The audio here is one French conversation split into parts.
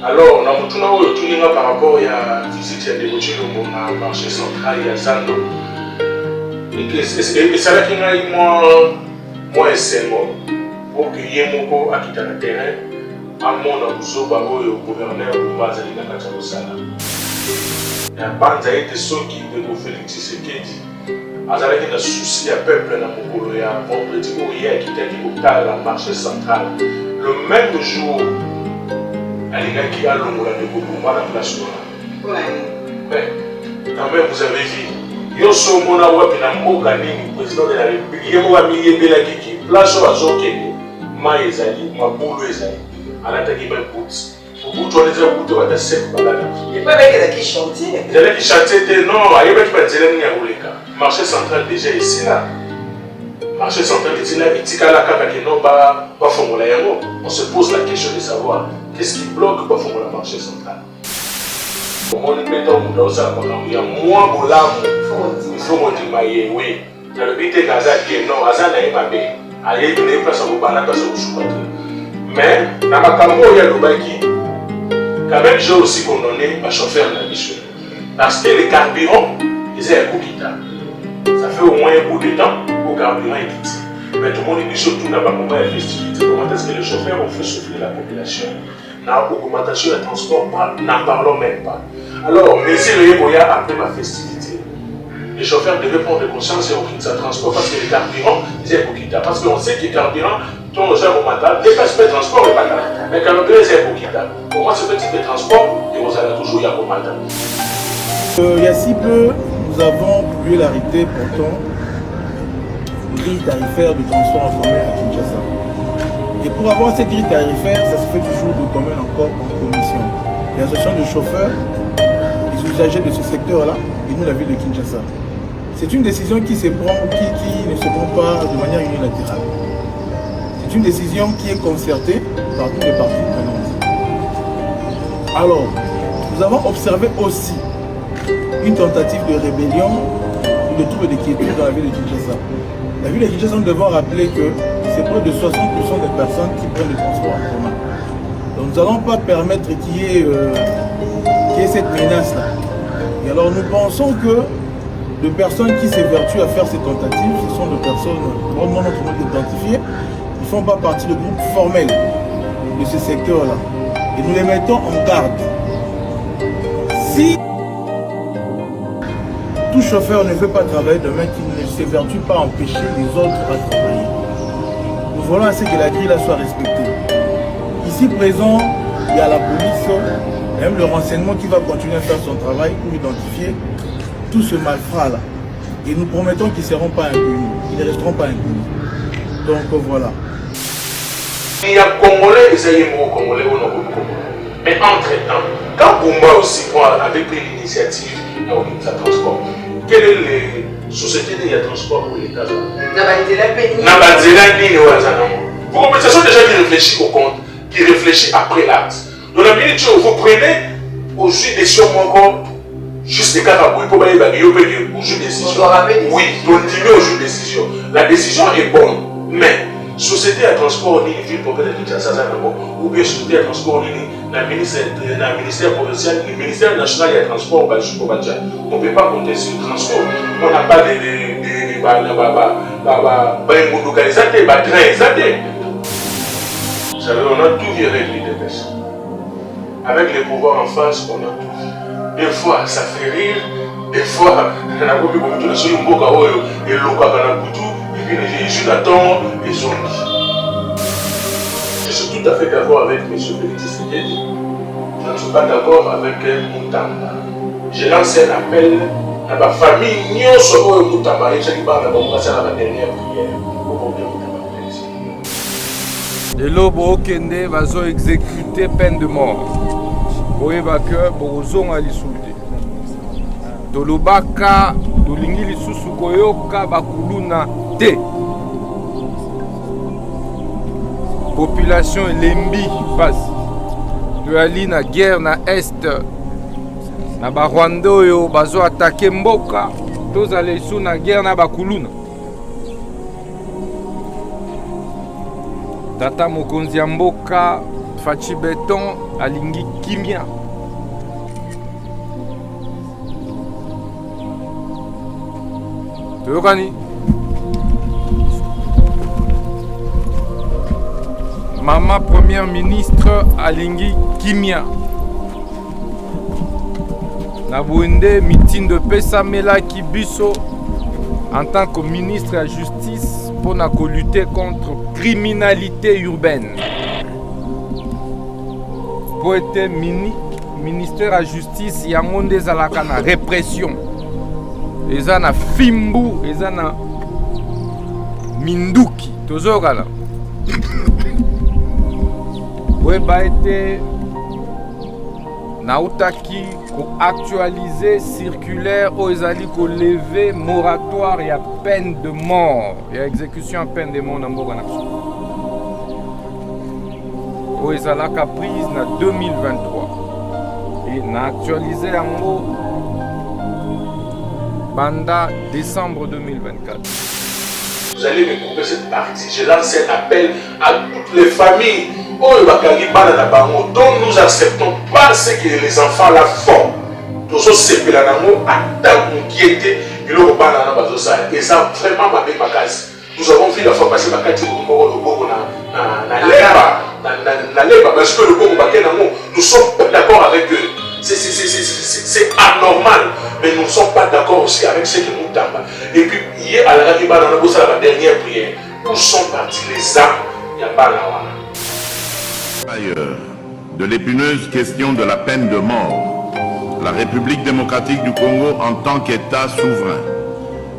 Alors, on a tout par rapport à la visite de Bochilombo dans le marché central et à Zando. Et ça là qui a eu moi et c'est moi. Pour que Yemoko a quitté le terrain, à mon amuso, Babo et au gouverneur de Bazali Nakachalosala. Et à Banza était ceux qui de Félix Tshisekedi. Azalaki na souci à peuple na Mokolo ya vendredi où hier qui était au marché central. Le même jour, Alingaki a l'ombre de Boubou à la place là. Mais quand même vous avez vu, Yoso Mona Wapi na Mokani, président de la République, Yemo Amiyé Belakiki, place au Azoke, Ma Ezali, Ma Boulou Ezali, Alataki Ben Boots. Pour vous, les gens qui ont été secs, il n'y a pas qui chanter. Ils allaient chanter, non, il n'y a pas de zélène ni à Ouleka. Marché central déjà ici là. Marché central ici là, il y a la carte qui n'a pas formulé. On se pose la question de savoir qu'est-ce qui bloque pour formuler le marché central. Comment nous mettons dans ça, il y a moins de l'âme, il faut me dire, oui. Dans le but de Gaza, non, Gaza n'a pas bien. Aïe, il n'y a pas de banane, pas de soupe. Mais, dans ma campagne, il y a le baki. Quand même, j'ai aussi condamné ma chauffeur dans la mission. Parce que les carburants, ils ont un coup qui tape. Ça fait au moins un bout de temps au carburant est quitté. Mais tout le monde dit surtout n'a pas comment la festivité. Comment est-ce que les chauffeurs ont fait souffrir la population? Dans l'augmentation des transports, n'en parlons même pas. Alors, monsieur le Yeboya, après ma festivité, les chauffeurs devaient prendre conscience et offrir sa transport parce que les carburants, ils ont un coup qui tape. Parce qu'on sait que les carburants, ton au matin, dépasse pas le transport et pas là. Mais quand le c'est un coup qui tape. Pour moi, ce petit transport, et vous allez toujours y avoir au matin. Il y a si peu, nous avons publié l'arrêté portant grille tarifaire de transport en commun à Kinshasa. Et pour avoir cette grille tarifaire, ça se fait toujours de commun encore en commission. L'association de chauffeurs, les usagers de ce secteur-là, et nous la ville de Kinshasa. C'est une décision qui ne se prend pas de manière unilatérale. C'est une décision qui est concertée par tous les partis prenants. Alors, nous avons observé aussi une tentative de rébellion ou de trouble d'inquiétude dans la ville de Kinshasa. La ville de Kinshasa, nous devons rappeler que c'est près de 60% des personnes qui prennent le transport en commun. Donc nous n'allons pas permettre qu'il y ait cette menace-là. Et alors nous pensons que les personnes qui s'évertuent à faire ces tentatives, ce sont des personnes vraiment identifiées, qui ne font pas partie du groupe formel de ce secteur-là. Et nous les mettons en garde. Si tout chauffeur ne veut pas travailler demain, qu'il ne s'évertue pas à empêcher les autres à travailler. Nous voulons à ce que la grille là soit respectée. Ici présent, il y a la police, même le renseignement qui va continuer à faire son travail pour identifier tout ce malfrat là. Et nous promettons qu'ils ne seront pas impunis, ils ne resteront pas impunis. Donc voilà. Il y a Congolais et Zaïmo Congolais ou non Congolais. Mais entre-temps, quand Goumba aussi prend avec l'initiative de transport, quelles sont les sociétés de transport pour l'État? Pour ce sont des gens qui réfléchissent au compte, qui réfléchissent après l'acte. Donc la minute où vous prenez aujourd'hui des décisions encore juste des cas à vous pour aller au juge de décision. Oui, continuez au juge de décision. La décision est bonne, mais société à transport ni ville propriétaire de Kinshasa ou bien société à transport ni la ministère provincial, le ministère national de transport on ne peut pas compter sur le transport. On n'a pas de localisateur, vous savez, on a tout viré de personnes. Avec les pouvoirs en face, on a tout. Des fois, ça fait rire. Des fois, on a beaucoup de choses qui ont et puis je l'attends et zombies. Je suis tout à fait d'accord avec M. Félix Tshisekedi. Je ne suis pas d'accord avec Moutamba. Je lance un appel à ma famille, Nyon Soro et Moutamba, et je dis pas la dernière prière pour combien Moutamba. Les lobes Okende va exécuter peine de mort. Boyeba que Borozon a l'issoudé. Tolobaka, Tolingi lisusu koyoka bakuluna te. Population lembi passe. De ali na guerre na est. Na ba Rwanda oyo bazo attaquer mboka. Tozale sous na guerre na bakuluna. Tata mokonzi ya mboka Fachi Beton alingi kimia. Toyokani Mama Première Ministre alingi kimia. Nabouende meeting de Pesamela Kibiso en tant que ministre de la Justice pour lutter contre la criminalité urbaine. Pour être ministère de la Justice, il y a une répression. Il y a une fimbu, il y a une minduki. Toujours là. Oui, bah été nautaki pour actualiser circulaire aux ezali ko lever moratoire et à peine de mort et exécution à peine de mort dans mboka na biso. Aux ezalaka prise na 2023 et na actualiser yango banda décembre 2024. Vous allez me couper cette partie. Je lance un appel à toutes les familles dont nous acceptons pas ce que les enfants là font. Nous sommes et ça vraiment ma case. Nous avons vu la fois passer ma carte parce que le nous sommes d'accord avec eux. C'est anormal, mais nous ne sommes pas d'accord aussi avec ce que nous donnons. Et puis, hier, à la dernière prière, où sont partis les âmes? Ailleurs, de l'épineuse question de la peine de mort, la République démocratique du Congo, en tant qu'État souverain,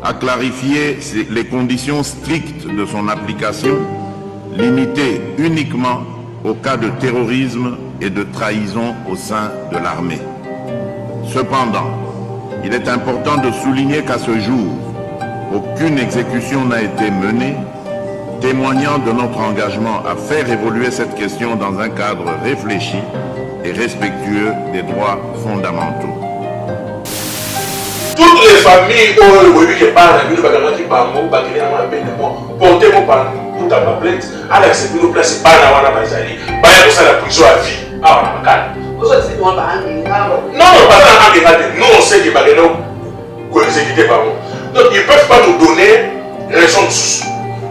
a clarifié les conditions strictes de son application, limitées uniquement au cas de terrorisme et de trahison au sein de l'armée. Cependant, il est important de souligner qu'à ce jour, aucune exécution n'a été menée, témoignant de notre engagement à faire évoluer cette question dans un cadre réfléchi et respectueux des droits fondamentaux. Toutes les familles qui portez ma plainte, à l'accepter nos places, pas la prison à vie. Non, nous on sait que nous exécuter par nous. Donc ils ne peuvent pas nous donner raison de sous.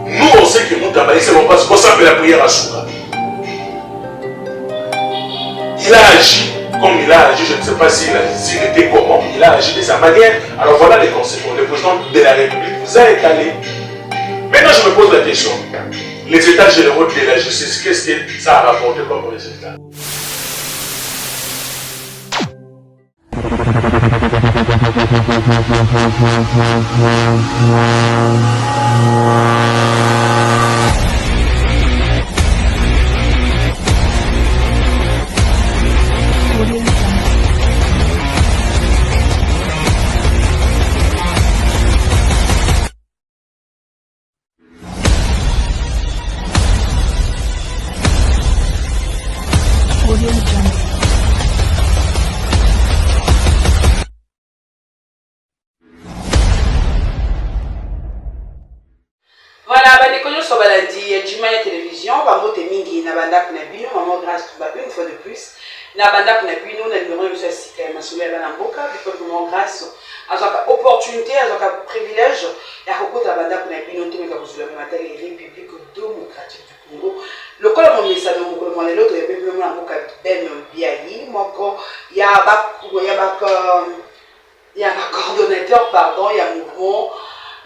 Nous on sait que nous travaillons, c'est bon parce qu'on s'appelle la prière à Souka. Il a agi comme il a agi, je ne sais pas s'il était comment, il a agi de sa manière. Alors voilà les conséquences. Le président de la République vous a étalé. Maintenant je me pose la question. Les états généraux de la justice, qu'est-ce que ça a rapporté comme résultat? Voilà, bah, les connus sont baladis, du mal télévision, bah, moi, t'es mingi, n'a banda pour n'abîmer, maman, grâce, tout va une fois de plus. N'a banda pour n'abîmer, nous, n'a numéro, nous, c'est quand même, assommé à Banamboka, puis pour maman, grâce, à son opportunité, à son privilège, et à beaucoup de la banda pour n'abîmer, nous, t'es comme sur la République démocratique du Congo. Le col, mon message, mon col, l'autre, il y a même un mot Ben Biayi, mon corps, il y a un coordonnateur, pardon, il y a un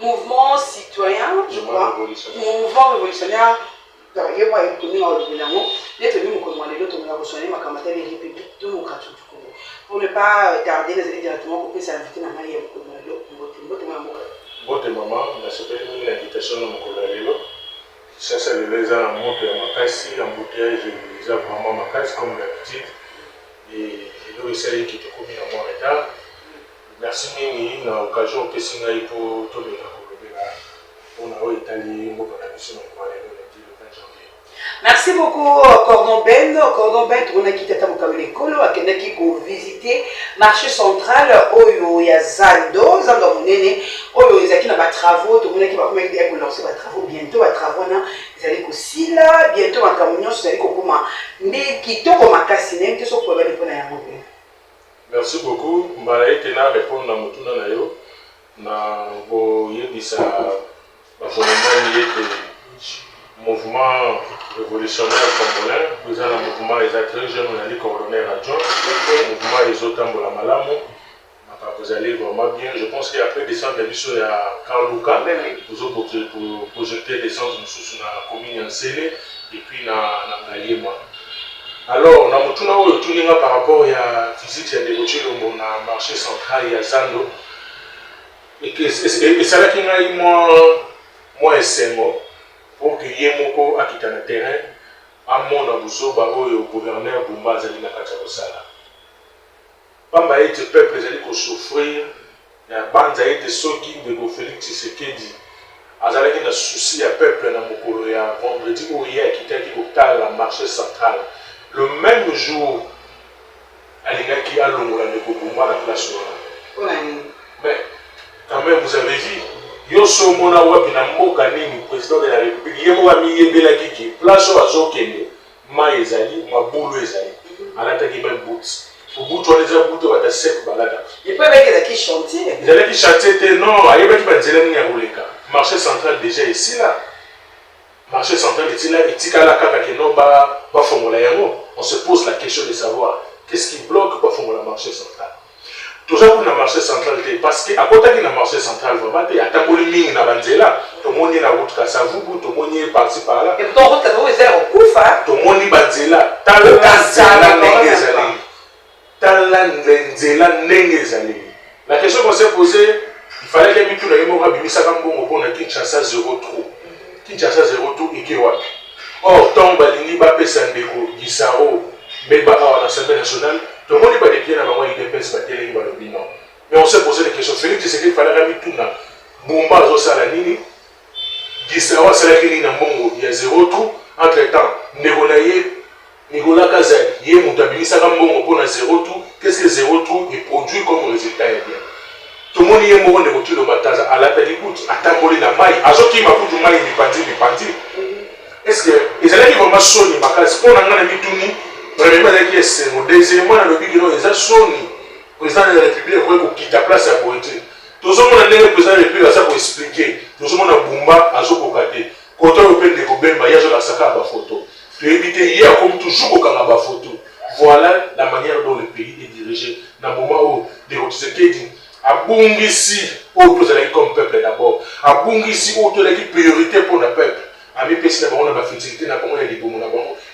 mouvement citoyen, je crois, mouvement révolutionnaire, il y a un République démocratique du Congo. Pour ne pas tarder, les allez directement pour que ça invite ma mère et votre maman, on a sauté une invitation dans mon collègue. Ça, c'est les gens à monter à ma caisse, l'embouteillage, les gens vraiment ma caisse, comme d'habitude. Et nous, essayons qui te commis à mon retard. Merci Mimi, na occasion que si nous pour tout le monde, on a Italie, on a mission le 20 janvier. Merci beaucoup, Cordon Ben. Cordon Ben, on a quitté Tamoukabele Kolo, on a visité marché central, Oyo, ya Zando, Zando Mounene, Oyo, Zaki, na ba travaux, tout le monde qui va lancer des travaux bientôt, ba travaux, ezali kosila bientôt makambo nyonso ezali kokoma nde kitoko makasi nayebi te soki oyebani mpona yango te. Merci beaucoup. Mbala ete na répondre na motuna na yo na koyebisa bafondement ete mouvement révolutionnaire congolais eza na mouvement eza très jeune onali coordonnaire adjoint mouvement ezotambola malamu makambo ezali vraiment bien. Je pense qu'après descendre biso ya Kaluka projeter descendre mosusu na commune ya Nsele et puis na Ngaliema. Alors, na mutuna oyo tuninga par rapport ya visite ya Ndeko Tshilombo na marché central ya Zando esalaki ngai mwa esengo pour que ye moko akita na terrain amona buzoba oyo gouverneur Bumba azali na kati ya kosala pamba ete peuple ezali kosouffrir ya banza ete soki Ndeko Félix Tshisekedi azalaki na souci ya peuple na mokolo ya vendredi oyo ye akitaki kotala marché central. Le même jour, Alingaki a l'ongola de Kobumba la place. Mais quand même, vous avez vu, Yoso Mona Wapina Mokanini, président de la République, Yemoami Yebela Kiki, place à Zokene, Ma Ezali, Ma Boulou Ezali, à l'attaque même bout. Pour bout, on les a boutés à la sec balada. Il peut avec qui chanter. Ils allaient qui chanter, non, à Yebaki Banzelem Niagouleka. Marché central déjà ici là. Marché central est là, et Tikala Kakakeno ba formuler yango. On se pose la question de savoir qu'est-ce qui bloque pour formuler le marché central. Toujours pour le marché central, parce qu'à côté de marché central, vraiment, il y a un tabouliming na banzela, tout le monde est la route Kasavubu, tout le monde est parti par là. Et pour ton route Kasavubu, c'est un koufa. Tout le monde est banzela, talenzela nengezali. Talenzela nengezali. La question qu'on s'est posée, il fallait que Mitou na Yemora Bimisaka Mbongo pour na Kinshasa 0 trou. Kinshasa 0 tout et Kiwak. Or, tant Balini Bapé Sandeko, Gisaro, Beba à l'Assemblée nationale, tout le monde n'est pas des pieds dans la voie de Pes Batelé dans le bilan. Mais on s'est posé des questions. Félix Tshisekedi fallait ramener tout là. Bumba Zosalanini, Gisaro Salakini Nambongo, il y a 0 tout. Entre temps, Nicolas Kazali, il y a Moutabini Sagambongo pour 0 tout. Qu'est-ce que 0 tout est produit comme résultat est bien. Tout le monde y est mort de retour de Mataza à la Pélicoute, à Tamboli la maille, à Zoki Makou du Maï, Mipandi. Est-ce que les élèves vont pas sonner ma classe pour la Mituni, premièrement, deuxièmement, le Bigino, ils ont sonné. Le président de la République pour quitter la place à Poitiers. Tout le monde a le président de la République pour expliquer. Tout le monde a Bumba à Zokokate. Quand on open des Kobemba, il y a la Saka à photo. Pour éviter hier comme toujours au Kanaba photo. Voilà la manière dont le pays est dirigé. Dans le moment où des Tshisekedi a Bungisi, autres comme peuple d'abord. A Bungisi, autres priorité pour le peuple.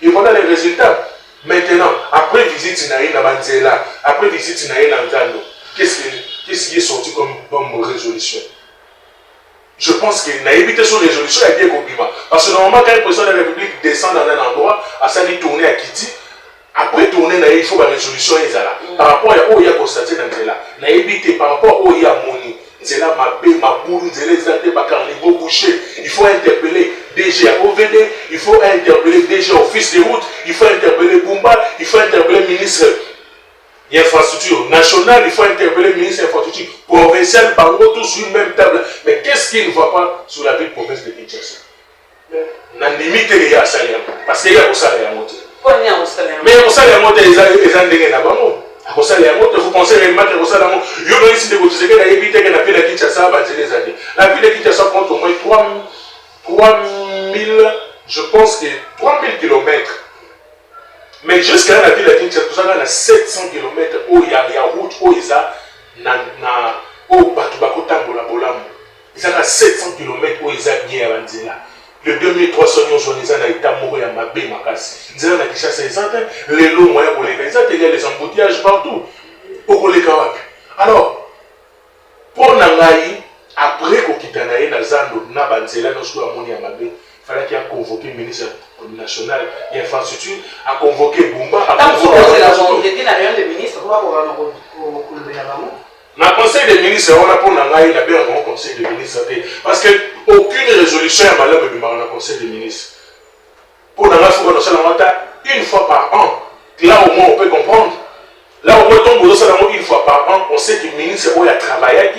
Et voilà les résultats. Maintenant, après visite na Banzela, après visite na Nzando, qu'est-ce qui est sorti comme résolution? Je pense que na évité son résolution a bien compris. Parce que normalement, quand le président de la République descend dans un endroit, à ça lui tourner à Kiti, après tourner, il faut la résolution par rapport à où il y a constaté dans Nzela. Na évité par rapport à où il y a Moni. Nzela ma boule, Nzela Zante Bakarnibo Boucher. Il faut interpeller DG à OVD, il faut interpeller DG Office des routes, il faut interpeller Bumba, il faut interpeller le ministre de l'infrastructure nationale, il faut interpeller le ministre de l'infrastructure provinciale, par tous sur une même table. Mais qu'est-ce qu'il ne voit pas sur la ville province de Kinshasa? Na limite il y a ça, parce qu'il y a ça à monter. Mais il y a ça à monter, ils ont des gens. Vous pensez réellement que vous savez, il y a ici des choses qui ont évité que la ville de Kinshasa va les années. La ville de Kinshasa compte au moins 3000, je pense que 3000 km. Mais jusqu'à la ville de Kinshasa, tout ça, on a 700 km où il y a route, où il y a il y a 700 km où il y a bien à le 2300 ils ont été morts à Mabé, Makasi. Ils ont été les lots moyens pour les gars. Ils ont les embouteillages partout. Pour les gars. Alors, pour Nangaï, après qu'on quitte Naï, Nazando, Nabanzela, nous sommes à Mabé, il fallait qu'il y ait convoqué le ministre national et infrastructure, à convoquer Bumba, à convoquer la majorité dans le ministre, dans le conseil des ministres, on a pour Nangaï, il y a bien un conseil des ministres. Parce qu'aucune résolution n'est malheureuse dans le conseil des ministres. Pour Nangaï, il faut une fois par an. Là au moins on peut comprendre. Là au moins, une fois par an, On sait que le ministre a travaillé.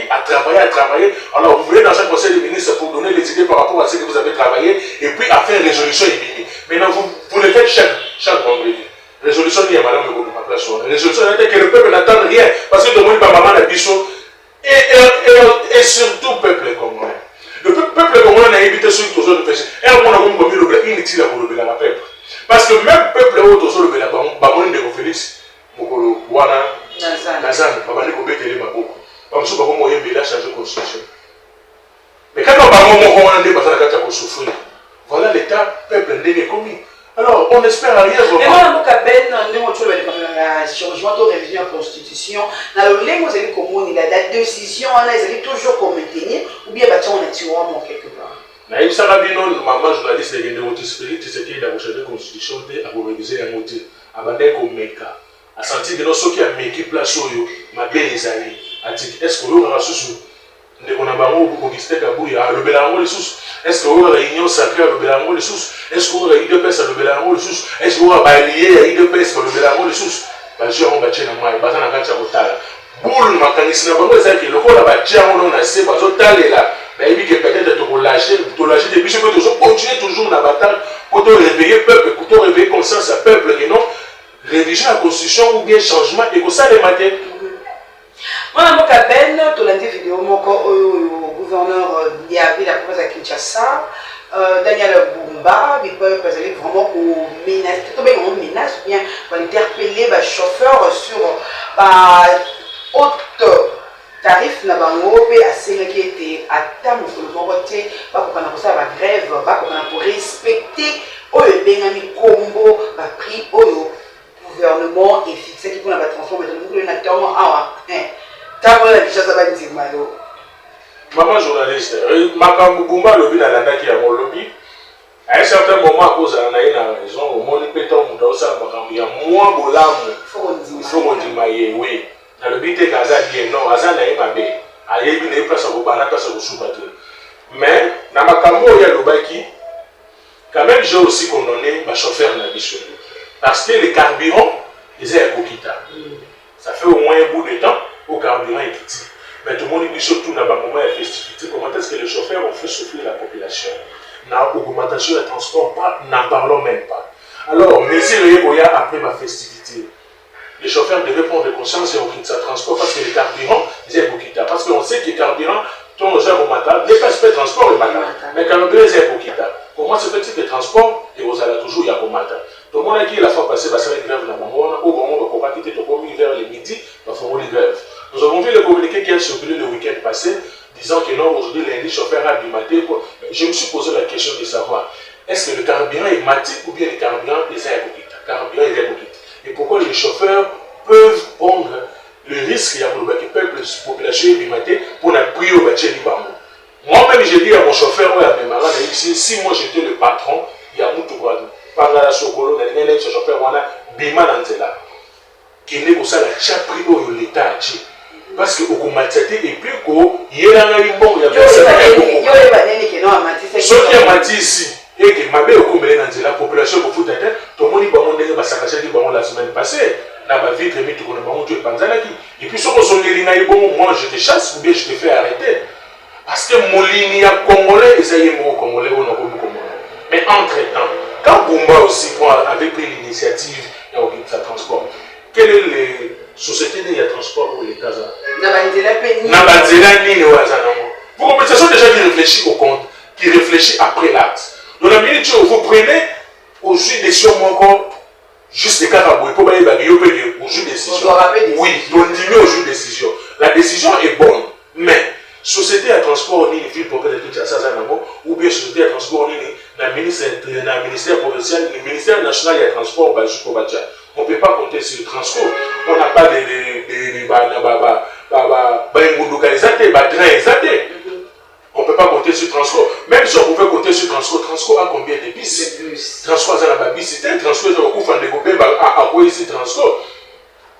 Alors, vous venez dans un conseil de ministres pour donner les idées par rapport à ce que vous avez travaillé et puis à faire une résolution. Maintenant, vous le faites chaque vendredi. Résolution, il y a madame de place. Résolution, c'est que le peuple n'attend rien parce que tout le monde pas maman d'Abisso et surtout le peuple congolais. Le peuple congolais a évité ceux qui ont fait. Et on a mis le blé inutile pour le peuple. Parce que même le peuple où tous le blé, Bamon de Félix, Mokolo, Wana, Nazan, Babane Kobetele Maboko. Parce que Bamon moyen de changer de constitution. Mais quand on va on souffrir, voilà l'état peuple n'est commis. Alors, on espère rien vraiment. Mais moi, je changement de révision de la Constitution. Dans le lien, vous allez comme la décision, vous allez toujours comme maintenir, ou bien on est tué quelque part. Mais ça va bien, maman journaliste de l'Union Spirit, c'est qu'il a recherché la Constitution, à réviser un motif, à bander comme Meka, à sentir que nous sommes qui a mis place au yo, ma bien les alliés, à dire est-ce que l'on aura sous on a barreau pour Augustin Kabouya, à le Bélango les sous. Est-ce qu'on aura réunion sacrée à le Bélango les sous? Est-ce qu'on aura IDPS à le Bélango les sous? Est-ce qu'on aura balayé à IDPS à le Bélango les sous? J'ai un bâtiment dans moi, bazan à Kacha Otala. Boule, ma canisina, bango, c'est que le corps a bâtiment, on a assez, bazan talé là. Mais il dit que peut-être te lâcher depuis ce que toujours continuer toujours la bataille pour te réveiller peuple, pour te réveiller conscience à peuple, et non réviser la constitution ou bien changement et que ça les matin. Moi, je suis une vidéo au gouverneur de la province de Kinshasa, Daniel Bumba, il peut vraiment menace, bien interpeller les chauffeurs sur haute tarif na bango pe asengi ete ata mokolo moko te bakokana kosala bagrève bakokana korespecte oyo ebengami kombo baprix oyo gouvernement efixaki mpona batransport mokolo na ntango awa ntango na Kinshasa bandima yo. Maman journaliste, makambo Bumba alobi nalandaki yango olobi à un certain moment akozala na ye na raison omoni mpe ntango moto aosala makambo ya mwa bolamu ifo kondima ye oui. Dans le but kaza bien non aza na mabe ayebi na place ko bana place ko suba te mais na makambo ya lobaki quand même j'ai aussi condamné ma chauffeur na biso parce que le carburant ils est kokita ça fait au moins un bout de temps au carburant est quitté mais tout le monde dit surtout dans le moment de festivité comment est-ce que les chauffeurs ont fait souffrir la population na augmentation de transport n'en parlons même pas alors mesure yekoya après ma festivité. Les chauffeurs devaient prendre conscience et au transport parce que le carburant, c'est Bokita. Parce qu'on sait que le carburant, ton au matin, n'est pas le transport le matin. Mais le carburant, c'est Bokita. Comment se fait-il que le transport et aux alentours toujours il y a au matin? Tout le monde a dit la fois passée, c'est une grève dans le monde. Au moment où on va quitter le commis vers les midi, il va faire une grève. Nous avons vu le communiqué qui a circulé le week-end passé, disant que non, aujourd'hui, lundi, chauffeur a du matin. Je me suis posé la question de savoir est-ce que le carburant est matique ou bien le carburant est Bokita? Carburant est Bokita. Et pourquoi les chauffeurs peuvent prendre le risque, il y a que le peuple, la population du matin, pour la prier au bâtiment du bambou. Moi-même, j'ai dit à mon chauffeur, si moi j'étais le patron, il y a beaucoup de par la Sokolo, il y a ce chauffeur, on a Bima Nantela, qui n'est pas ça, la prix au l'État. Parce que au Komatete, et puis qu'il y a un bon, il y a un ici. Et que ma belle la population pour foutre tout le monde va s'arracher la semaine passée. N'a pas vite remis tout le monde et puis sur moi je te chasse ou bien je te fais arrêter. Parce que mon ligne congolais, ça y est, mon congolais, on a beaucoup congolais. Mais entre-temps, quand Bumba aussi avait pris l'initiative de sa transport, quelle est les sociétés de transport pour l'État? Vous comprenez, ce sont des gens qui réfléchissent au compte, qui réfléchissent après l'acte. Dans la minute où vous prenez au jus des décisions encore juste des caraboués pour bailler au jus des décisions. Oui, donc diminuer au jus des décisions. La décision est bonne, mais société à transport ni ville pour que les gens ou bien société à transport ni le ministère provincial, le ministère national de transport on ne peut pas compter sur le transport. On n'a pas de on ne peut pas compter sur transport. Même si on pouvait compter sur transport, transport a combien de bis? Transport a la bis, c'est un transport qui a découpé à quoi ici transport.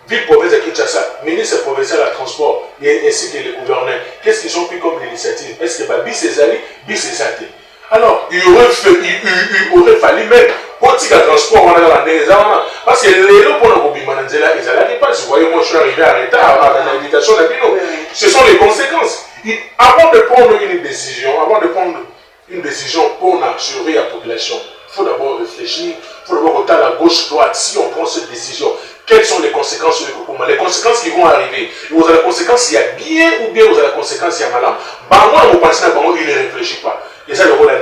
Ville provinciale de Kinshasa, ministre provincial à transport, ainsi que les gouverneurs, qu'est-ce qu'ils ont pris comme initiative? Est-ce que bis est allé, bis est allé? Alors, il aurait fallu même politique à transport, on a parce que les gens pour nous ils allaient pas. Vous voyez, moi je suis arrivé en retard, communication, ce sont les conséquences. Avant de prendre une décision, pour assurer la population, il faut d'abord réfléchir, il faut d'abord voter à la gauche-droite. Si on prend cette décision, quelles sont les conséquences sur le gouvernement? Les conséquences qui vont arriver. Vous avez la conséquence, il y a bien ou bien vous avez la conséquence, il y a mal. Moi, vous pensez à il ne réfléchit pas. Et ça, le rôle de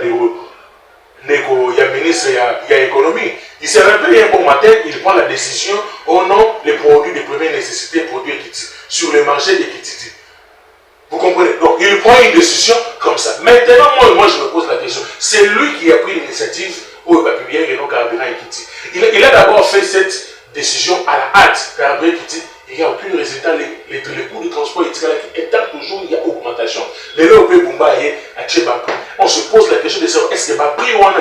il y a ministre, il y a économie. Il se réveille un bon matin, il prend la décision au nom des produits de première nécessité, produits équitiques, sur le marché équitiques. Vous comprenez? Donc, il prend une décision comme ça. Maintenant, moi je me pose la question. C'est lui qui a pris l'initiative où il va publier le nom carburant équitique. Il a d'abord fait cette décision à la hâte, carburant équitique. Il n'y a aucun résultat. Les coûts de transport éthique étant toujours, il y a augmentation. Les lots on se pose la question de savoir est-ce que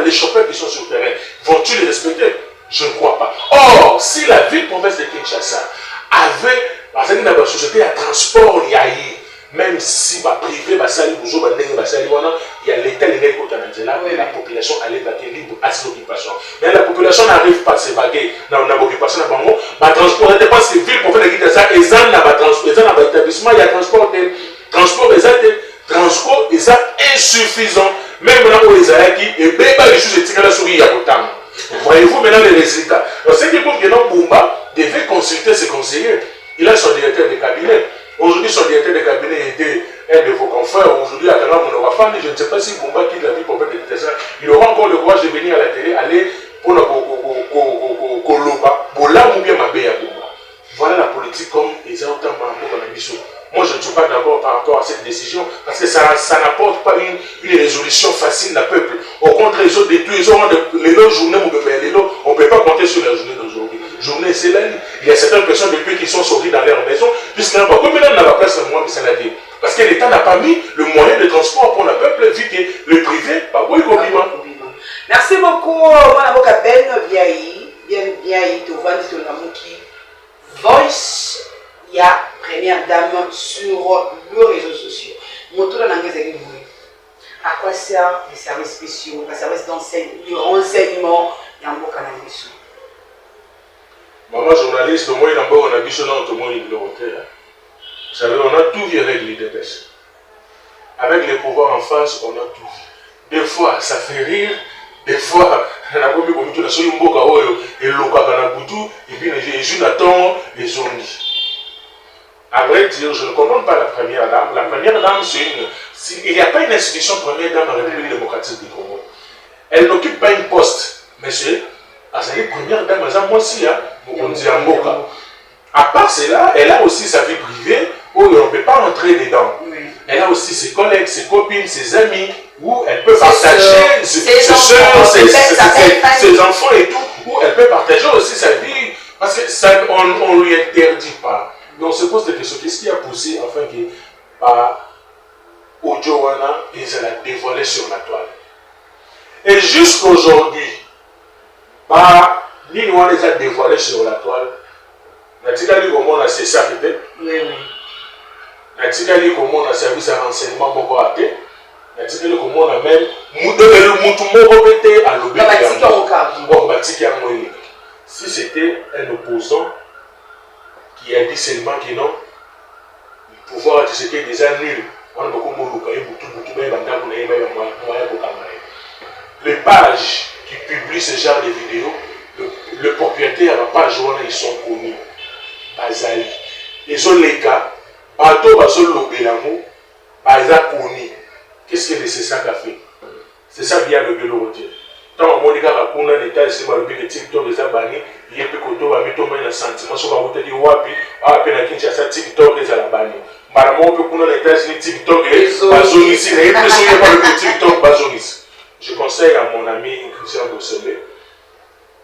les chauffeurs qui sont sur le terrain vont-ils les respecter? Je ne crois pas. Or, si la ville-province de Kinshasa avait, par exemple, dans la société à transport, il y a même si privé, il y a l'État la population allait vaquer libre à cette occupation. Mais la population n'arrive pas à se vaquer dans l'occupation. Transport, je pense que la ville province de Kinshasa, il y a un établissement, il y a transport insuffisant. Même là où les Alaki, et bien les choses éthiques là sur Yabotam. Voyez-vous maintenant les résultats. Donc, c'est que pour que Bumba devait consulter ses conseillers. Il a son directeur de cabinet. Aujourd'hui, son directeur de cabinet était un de vos confrères. Aujourd'hui, à Kanam, on aura fan. Je ne sais pas si Bumba quitte la vie pour faire des Kinshasa. Il aura encore le courage de venir à la télé, aller pour Koloba, Bola ou bien Mabé à Bumba. Voilà la politique comme les autres membres de la mission. Moi, je ne suis pas d'accord par rapport à cette décision parce que ça n'apporte pas une résolution facile d'un peuple. Au contraire, ils ont détruit, ils ont les journées, on ne peut pas compter sur la journée d'aujourd'hui. Journée, c'est la nuit. Il y a certaines personnes depuis qui sont sorties dans leur maison, puisqu'il n'y a pas comme maintenant dans la place de moi, mais c'est la vie. Parce que l'État n'a pas mis le moyen de transport pour le peuple, vu que le privé, pas oui, compliment. Merci beaucoup, Mme Ben Biaï, Tovani, Tonamuki, Voice. Il y a première dame sur les réseaux sociaux. À quoi servent les services spéciaux, les services de renseignement et en Boka Nangiso? Maman journaliste, moi il y a un bichon dans tout le monde. Vous savez, on a tout vu avec l'IDPS. Avec les pouvoirs en face, on a tout vu. Des fois, ça fait rire. Des fois, on a commis comme tout le monde. Et puis, les zombies. À vrai dire, je ne comprends pas la première dame. La première dame, il n'y a pas une institution première dame en République démocratique du Congo. Elle n'occupe pas une poste. Monsieur, la première dame, moi aussi, on dit en Boka. À part cela, elle a aussi sa vie privée où on ne peut pas rentrer dedans. Elle a aussi ses collègues, ses copines, ses amis, où elle peut partager ses soeurs, ses enfants et tout, où elle peut partager aussi sa vie. Parce qu'on ne lui interdit pas. Mais on se pose des questions. Qu'est-ce qui a poussé afin que Ojowana ils allaient dévoiler sur la toile? Et jusqu'aujourd'hui, Ninoua les a dévoilés sur la toile. Natikali comment on a cessé peut-être. Natikali comment on a servi à renseignement beaucoup à terre. Natikali comment on a même à l'objet. Si c'était un opposant qui a dit seulement que non, le pouvoir c'était déjà nul. Les pages qui publient ce genre de vidéos, le propriétaire de la page, ils sont connus. Bazali. Ils ont les cas, bateau, l'obélamo, baza connus. Qu'est-ce que c'est ça qu'a fait? C'est ça via le Bélorotier. Tant que Monica a connu un état, c'est le TikTok des abonnés, il y a peu de temps à un sentiment sur la route de Wapi, à peine à Kinshasa, TikTok des abonnés. Madame, on peut connaître un état, c'est TikTok et Bazonis, il y a le TikTok Bazonis. Je conseille à mon ami Christian Bossembe,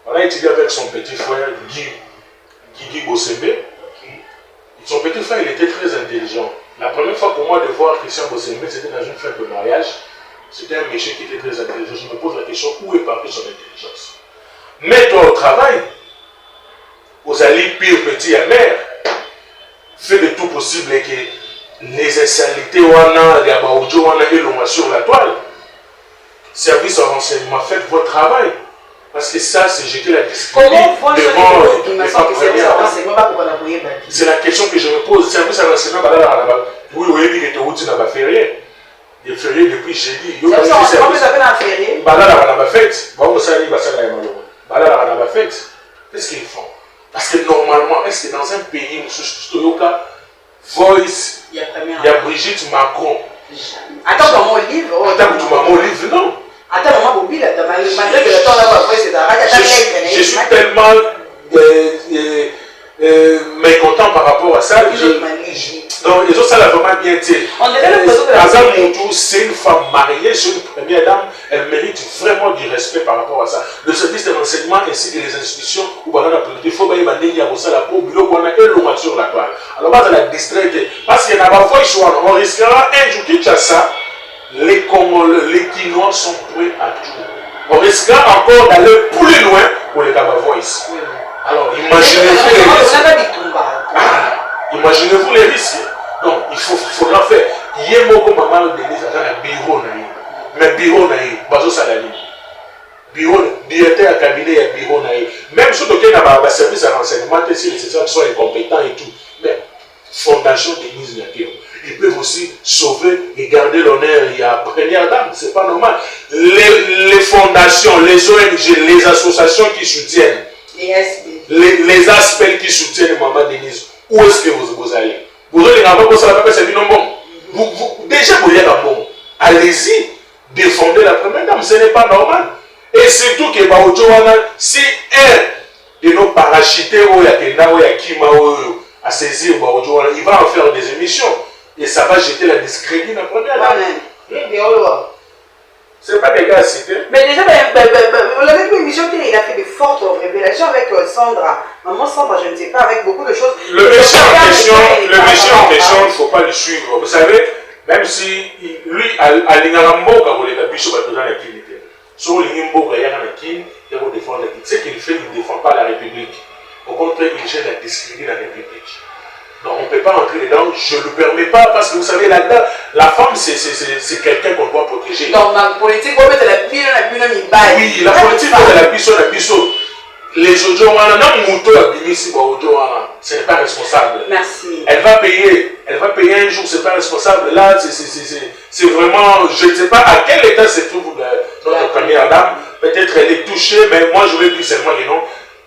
on a étudié avec son petit frère Guy Bossembe. Son petit frère, il était très intelligent. La première fois pour moi de voir Christian Bossembe, c'était dans une fête de mariage. C'était un monsieur qui était très intelligent. Je me pose la question, où est partie son intelligence? Mets-toi au travail. Aux alliés pire, petit, amer. Fais de tout possible que les insanités, les abaoudjos, et l'on sur la toile. Service au renseignement, faites votre travail. Parce que ça, c'est jeter la discipline devant les femmes premières. C'est la question que je me pose. C'est un peu ça, oui, oui, il est au bout férié. Il est férié depuis jeudi. C'est ça, on s'appelle un férié. Qu'est-ce qu'ils font? Parce que normalement, est-ce que dans un pays, Voice, il y a Brigitte Macron. Attends, dans mon livre. Attends, mon livre, non. Attends, maman, Bobby, malgré que le temps là, je suis tellement mécontent par rapport à ça. Donc, les autres, ça l'a vraiment bien été. C'est une femme mariée, c'est une première dame, elle mérite vraiment du respect par rapport à ça. Le service de renseignement ainsi que les institutions, il faut bien la peau, et sur la toile. Alors, on va la distraire parce qu'il y a pas on risquera un jour qu'il y a ça. Les Quinois sont prêts à tout. On risquera encore d'aller plus loin pour les Gabavois ici. Alors, imaginez-vous les risques. Imaginez-vous les risques. Donc, il faudra faire. Il y a beaucoup de mamans de l'église dans le bureau. Mais le bureau, bureau, directeur à cabinet, il y a bureau. Même si il y a un service de renseignement, si les citoyens sont incompétents et tout. Mais, fondation d'église, ils peuvent aussi sauver et garder l'honneur. Il y a première dame, c'est pas normal. Les fondations, les ONG, les associations qui soutiennent, les aspects qui soutiennent Maman Denise, où est-ce que vous allez? Vous allez avoir pour ça, c'est du bon. Déjà, vous êtes un bon. Allez-y, défendez la première dame, ce n'est pas normal. Et surtout que si un de nos parachutés, à saisir, il va en faire des émissions. Et ça va jeter la discrédit la première dame. C'est pas des gars cités. Mais déjà, on avait vu une émission télé, il a fait de fortes révélations avec Sandra. Maman Sandra, je ne sais pas, avec beaucoup de choses. Le monsieur en question, il ne faut pas le suivre. Vous savez, même si lui, à l'Ingarambo, quand il a pu sur la clinique, sur l'Ingarambo, il y a un kin, il va défendre la clinique. Ce qu'il fait, il ne défend pas la République. Au contraire, il gère la discrédit de la République. Donc on ne peut pas entrer dedans, je ne le permets pas parce que vous savez, là-dedans, la femme c'est quelqu'un qu'on doit protéger. Donc la politique, on met la pile, oui, la politique, on la biso. Les autres, ce n'est pas responsable. Merci. Elle va payer un jour, ce n'est pas responsable. Là, c'est vraiment, je ne sais pas à quel état se trouve notre première dame. Peut-être elle est touchée, mais moi je veux dire seulement que non.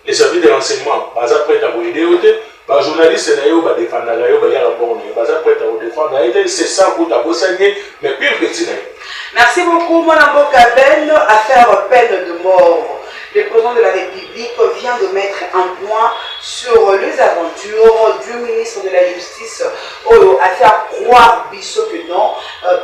Les services de renseignement, par exemple, prêt à vous aider. Les journalistes, ils défendent c'est ça pour t'abosser, mais puis petit. Merci beaucoup, mon Mboka Ben. Affaire peine de mort. Le président de la République vient de mettre un point sur les aventures du ministre de la Justice à faire croire Bissot que non,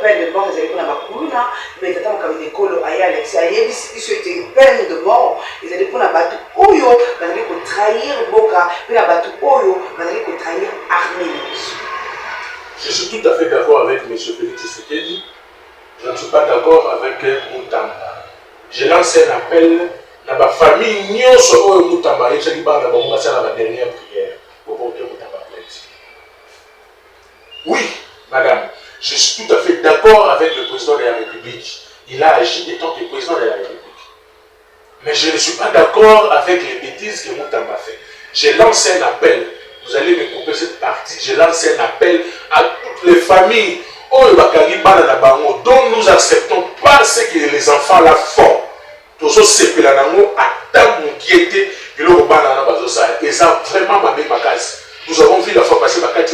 peine de mort, ils allaient prendre la Bakouluna, mais ils attendent comme des colos à Alex, à Bissot était peine de mort, ils allaient prendre la Batou Oyo, ils allaient trahir Boka, puis la Batou Oyo, ils allaient trahir Armée. Je suis tout à fait d'accord avec M. Félix Tshisekedi. Je ne suis pas d'accord avec Moutamba. Je lance un appel à ma famille, Moutamba, et je dis pas la dernière prière pour porter Moutamba plainte. Oui, madame, je suis tout à fait d'accord avec le président de la République. Il a agi étant que président de la République. Mais je ne suis pas d'accord avec les bêtises que Moutamba fait. J'ai lancé un appel. Vous allez me couper cette partie. J'ai lancé un appel à toutes les familles dont nous n'acceptons pas ce que les enfants là font. Et ça vraiment m'a mis ma casse. Nous avons vu la fois passer ma carte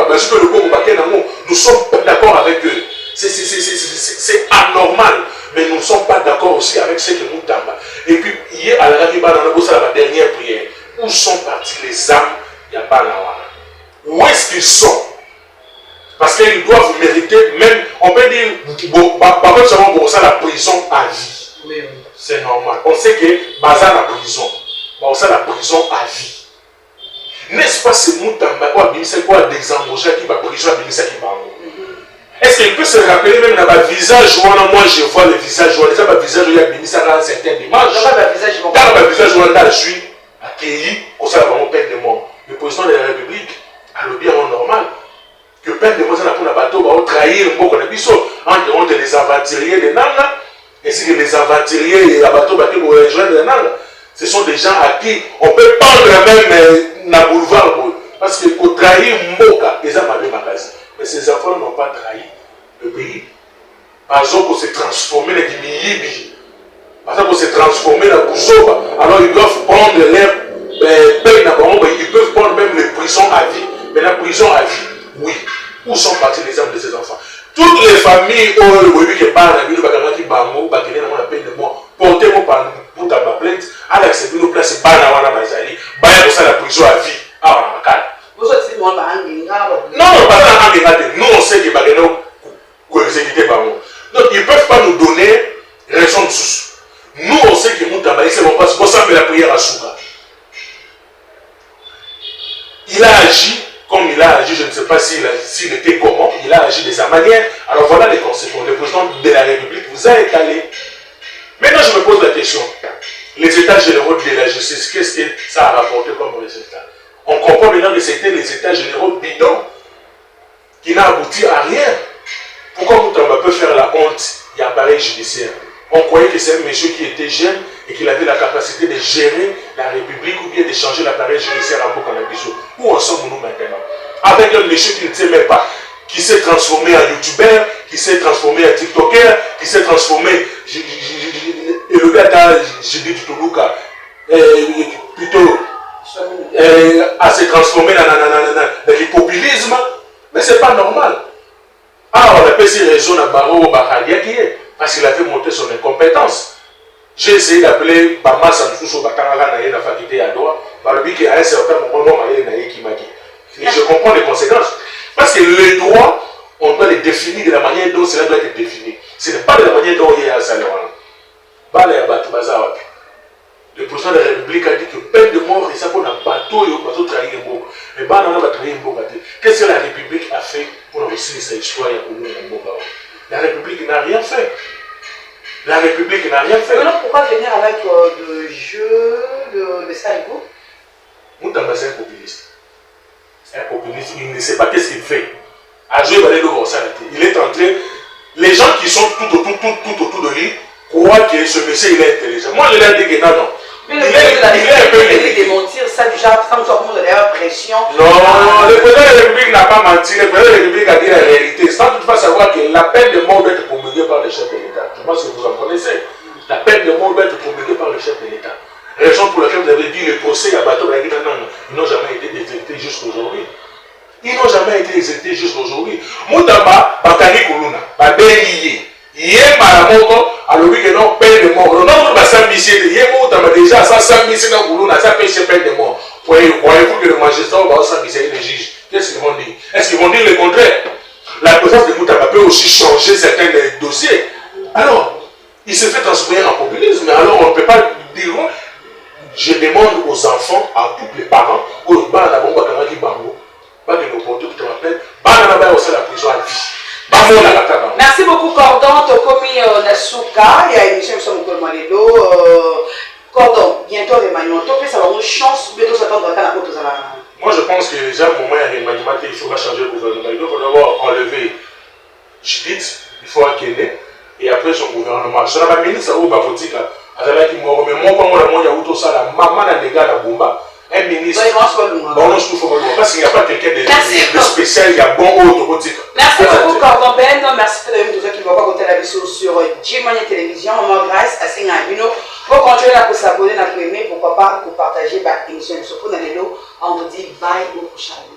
parce que nous ne sommes pas d'accord avec eux. C'est anormal. Mais nous ne sommes pas d'accord aussi avec ce que nous donnons. Et puis, hier, à la dernière prière, où sont partis les âmes? Il n'y a pas là. Où est-ce qu'ils sont? Parce qu'ils doivent mériter, même, on peut dire, pour ça, la prison à vie. Oui. C'est normal. On sait que Baza la prison. Ça, la prison à vie. N'est-ce pas ce Moutamba, c'est quoi d'exemple, qui va prison à Bimisa qui va. Est-ce qu'il peut se rappeler même dans ma visage où moi je vois le visage, où les visage où il y a Bimisa dans certaines images. Dans ma visage où je suis accueilli, au sein de mon peine de mort. Le président de la République a le bien normal. Que peine de mort, ça n'a pas un bateau, va trahir un peu de biseau entre les aventuriers de Nanga, et si les aventuriers et les bateaux vont rejoindre les Nanga. Ce sont des gens à qui on peut prendre même na boulevard. Parce que pour trahir Mboka, ils ont mal magasin. Mais ces enfants n'ont pas trahi le pays. Par exemple, pour se transformer dans des Miyibi, par exemple, pour se transformer dans Kouzoba, alors ils doivent prendre leur peine, ils peuvent prendre même les prisons à vie. Mais la prison à vie, oui. Où sont partis les âmes de ces enfants? Toutes les familles où il y a des gens qui ont la peine de mort, portez-moi par pour ta plainte, à l'accepter nos places, pas dans la Bazali, pas dans la prison à vie. Ah, on a vous êtes moi, non, pas dans nous on sait que Bagano exécuté par nous. Donc ils ne peuvent pas nous donner raison de source. Nous on sait que Moutamba, c'est bon parce qu'on sait la prière à Souka. Il a agi comme il a agi, je ne sais pas s'il était comment, il a agi de sa manière. Alors voilà les conséquences. Le président de la République vous a étalé. Maintenant je me pose la question. Les états généraux de la justice, qu'est-ce que ça a rapporté comme résultat? On comprend maintenant que c'était les états généraux bidons qui n'a abouti à rien. Pourquoi Moutamba peut faire la honte et appareil judiciaire? On croyait que c'est un monsieur qui était jeune et qu'il avait la capacité de gérer la République ou bien de changer l'appareil judiciaire en Bokanabiso. Où en sommes-nous maintenant? Avec un monsieur qui ne sait même pas, qui s'est transformé en youtubeur, qui s'est transformé en tiktoker, qui s'est transformé, et le gars, j'ai dit Tutuluka, plutôt, à se transformer dans le populisme, mais c'est pas normal. Ah, on appelle ces raisons à Baro Bahalia qui est, parce qu'il avait montré son incompétence. J'ai essayé d'appeler Bama Samsouso Batanga Naye na faculté à Doha, par le but qu'à un certain moment, non, Naye Kimaki. Et je comprends les conséquences. Parce que les droits, on doit les définir de la manière dont cela doit être défini. Ce n'est pas de la manière dont il y a à Salomon. Le président de la République a dit que peine de mort, et ça qu'on a bateau trahir un mot. Mais bah, on a trahir un mot. Qu'est-ce que la République a fait pour réussir cette histoire? La République n'a rien fait. La République n'a rien fait. Alors pourquoi venir avec le jeu de Salgo? Moutamba, c'est un populiste. C'est un populiste, il ne sait pas qu'est-ce qu'il fait. À jouer, il est en train. Les gens qui sont tout autour de lui croient que ce monsieur il est intelligent. Moi, je l'ai dit que non. Mais le président de la République démentir ça du genre, sans sortir de la pression. Non, le président de la République n'a pas menti. Le président de la République a dit la réalité. Sans toutefois savoir que la peine de mort doit être promulguée par le chef de l'État. Je pense que vous en connaissez. La peine de mort doit être promulguée par le chef de l'État. Raison pour laquelle vous avez dit le procès à Bateau de ils n'ont jamais été exécutés jusqu'aujourd'hui. Ils n'ont jamais été exécutés jusqu'aujourd'hui. Moutamba, Bakari Koulouna, Babélié, Yéma Moko, alors oui que non, peine de mort. Non, vous avez s'ambitionner. Yéma Moutamba déjà, ça s'ambitionner dans Koulouna, ça pêche peine de mort. Croyez-vous que le magistrat va s'ambitionner les juges? Qu'est-ce qu'ils vont dire? Est-ce qu'ils vont dire le contraire? La présence de Moutamba peut aussi changer certains dossiers. Alors, il se fait transformer en populisme, mais alors on ne peut pas dire. Je demande aux enfants, à tous les parents, merci beaucoup Cordon, Tokomi Nasuka, il y a une émission qui Cordon, bientôt remaniement, ça va une chance, bientôt s'attendre à la côte. Moi je pense que déjà au moment de remaniement, il faudra changer le gouvernement. Il faut d'abord enlever Judith, il faut Akene, et après son gouvernement. Je n'ai pas ministre à Obapotique. Mais maman a des gars à Bomba, un ministre. Parce qu'il n'y a pas quelqu'un de spécial, il y a bon haut de merci beaucoup, Cordon Ben. Merci pour tous ceux qui vont pas côté la vidéo sur Jimania Télévision. Maman grâce à Singabino. Pour continuer à vous abonner, à vous aimer, pourquoi pas vous partager l'émission. On vous dit bye au prochain vidéo.